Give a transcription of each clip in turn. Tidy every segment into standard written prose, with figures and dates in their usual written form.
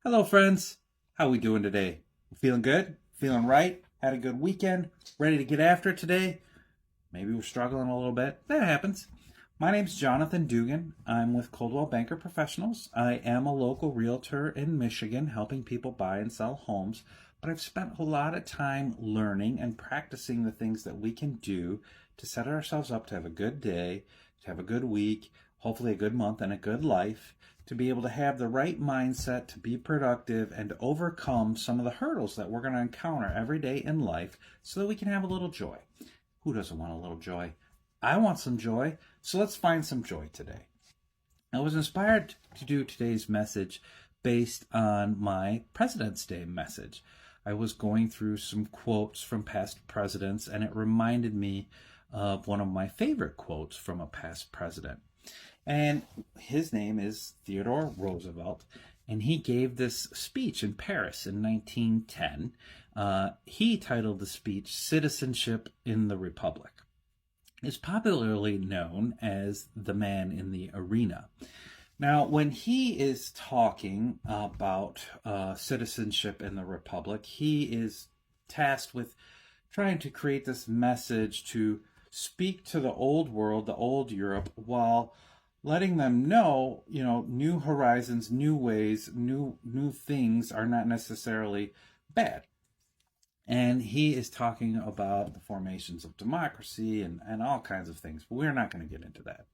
Hello, friends. How we doing today? Feeling good? Feeling right? Had a good weekend? Ready to get after it today? Maybe we're struggling a little bit. That happens. My name's Jonathan Dugan. I'm with Coldwell Banker Professionals. I am a local realtor in Michigan helping people buy and sell homes, but I've spent a lot of time learning and practicing the things that we can do to set ourselves up to have a good day, to have a good week, hopefully a good month, and a good life, to be able to have the right mindset to be productive and to overcome some of the hurdles that we're going to encounter every day in life so that we can have a little joy. Who doesn't want a little joy? I want some joy, so let's find some joy today. I was inspired to do today's message based on my President's Day message. I was going through some quotes from past presidents, and it reminded me of one of my favorite quotes from a past president. And his name is Theodore Roosevelt, and he gave this speech in Paris in 1910. He titled the speech Citizenship in the Republic. Is popularly known as the man in the arena. Now, when he is talking about citizenship in the Republic, he is tasked with trying to create this message to speak to the old world, the old Europe, while letting them know, new horizons, new ways, new things are not necessarily bad. And he is talking about the formations of democracy and all kinds of things, but we're not going to get into that.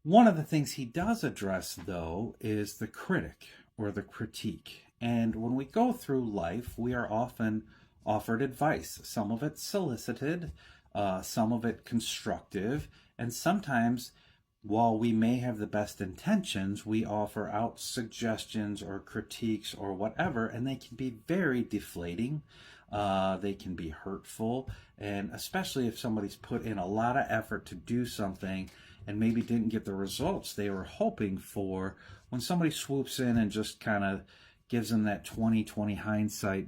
One of the things he does address, though, is the critic or the critique. And when we go through life, we are often offered advice, some of it solicited, some of it constructive, and sometimes, while we may have the best intentions, we offer out suggestions or critiques or whatever, and they can be very deflating. They can be hurtful, and especially if somebody's put in a lot of effort to do something and maybe didn't get the results they were hoping for, when somebody swoops in and just kind of gives them that 20/20 hindsight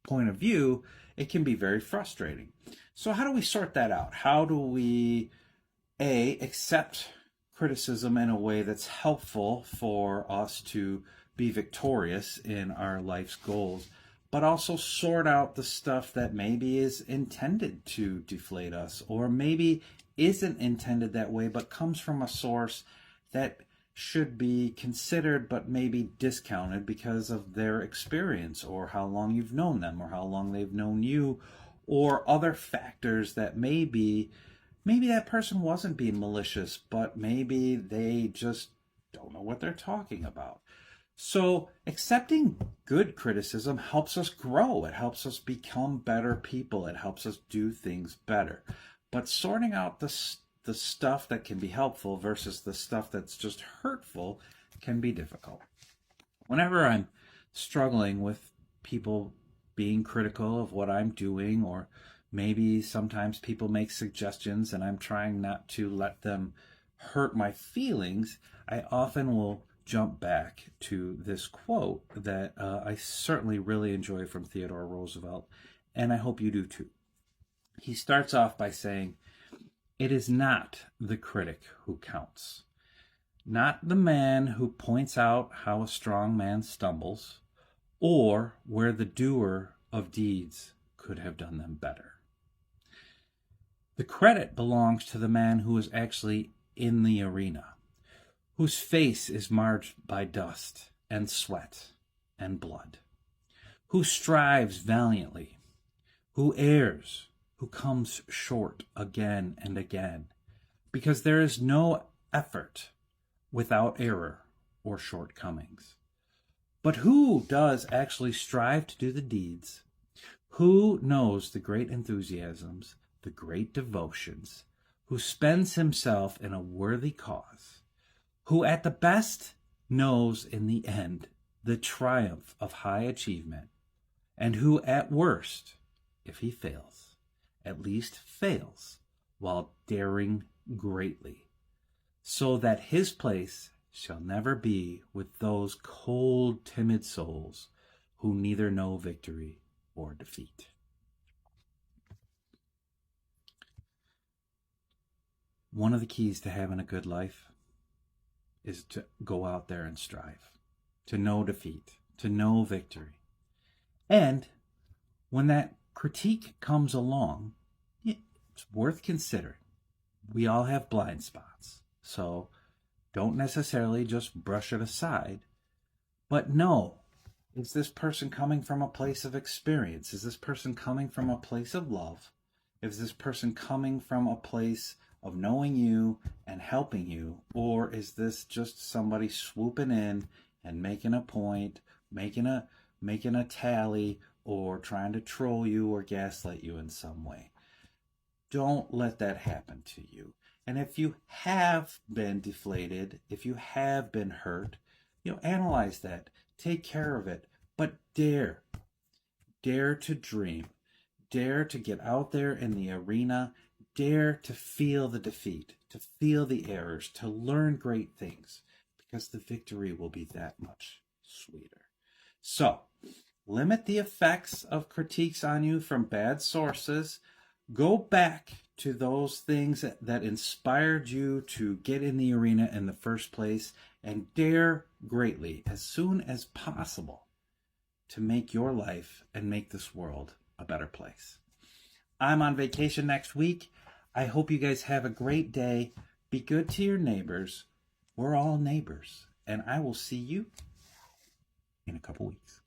point of view, it can be very frustrating. So how do we sort that out? How do we, accept criticism in a way that's helpful for us to be victorious in our life's goals, but also sort out the stuff that maybe is intended to deflate us, or maybe isn't intended that way, but comes from a source that should be considered but maybe discounted because of their experience, or how long you've known them, or how long they've known you, or other factors that maybe that person wasn't being malicious, but maybe they just don't know what they're talking about. So accepting good criticism helps us grow. It helps us become better people. It helps us do things better. But sorting out the stuff that can be helpful versus the stuff that's just hurtful can be difficult. Whenever I'm struggling with people being critical of what I'm doing, or maybe sometimes people make suggestions and I'm trying not to let them hurt my feelings, I often will jump back to this quote that I certainly really enjoy from Theodore Roosevelt, and I hope you do too. He starts off by saying, "It is not the critic who counts, not the man who points out how a strong man stumbles, or where the doer of deeds could have done them better. The credit belongs to the man who is actually in the arena, whose face is marred by dust and sweat and blood, who strives valiantly, who errs, who comes short again and again, because there is no effort without error or shortcomings. But who does actually strive to do the deeds? Who knows the great enthusiasms, the great devotions, who spends himself in a worthy cause, who at the best knows in the end the triumph of high achievement, and who at worst, if he fails, at least fails while daring greatly, so that his place shall never be with those cold, timid souls who neither know victory or defeat." One of the keys to having a good life is to go out there and strive, to know defeat, to know victory. And when that critique comes along, it's worth considering. We all have blind spots, so don't necessarily just brush it aside, but know, is this person coming from a place of experience? Is this person coming from a place of love? Is this person coming from a place of knowing you and helping you? Or is this just somebody swooping in and making a point, making a tally, or trying to troll you or gaslight you in some way? Don't let that happen to you. And if you have been deflated, if you have been hurt, analyze that, take care of it, but dare to dream, dare to get out there in the arena, dare to feel the defeat, to feel the errors, to learn great things, because the victory will be that much sweeter. So, limit the effects of critiques on you from bad sources. Go back to those things that inspired you to get in the arena in the first place, and dare greatly, as soon as possible, to make your life and make this world a better place. I'm on vacation next week. I hope you guys have a great day. Be good to your neighbors. We're all neighbors. And I will see you in a couple weeks.